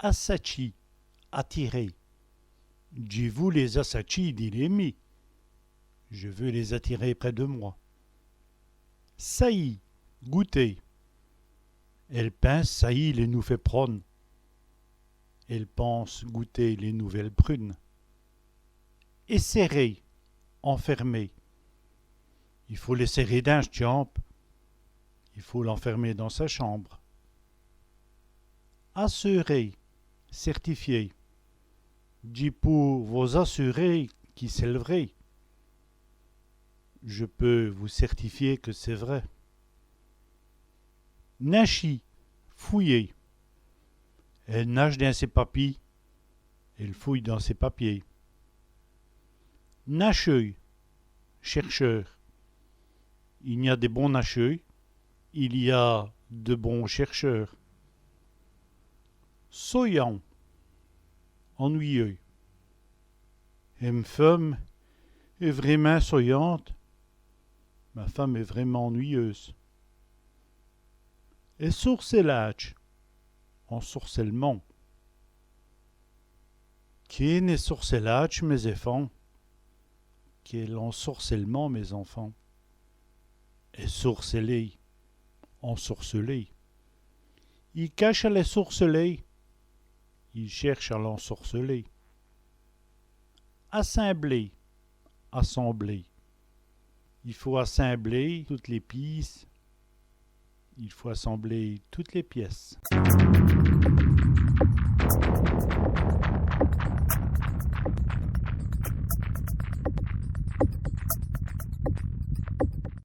Asachi, attirer. J'ai-vous les Asachi, dit Rémi. Je veux les attirer près de moi. Saillie, goûter. Elle pince, saillie, les nous fait prône. Elle pense goûter les nouvelles prunes. Et serrer, enfermer. Il faut les serrer d'un champ. Il faut l'enfermer dans sa chambre. Assurer, certifier. Dis pour vous assurer qui c'est le vrai. Je peux vous certifier que c'est vrai. Nachi, fouiller. Elle nage dans ses papiers. Elle fouille dans ses papiers. Nacheux, chercheur. Il y a des bons nacheux. Il y a de bons chercheurs. Soyant, ennuyeux. Une femme est vraiment soyante. Ma femme est vraiment ennuyeuse. Et sourcellage, en sourcellement. Qu'est n'est sourcellage, mes enfants? Quel en sourcellement, mes enfants? Et sourceler, en sourceler. Il cache à les sourceler. Il cherche à l'ensorceler. Assembler, assembler. Il faut assembler toutes les pièces. Il faut assembler toutes les pièces.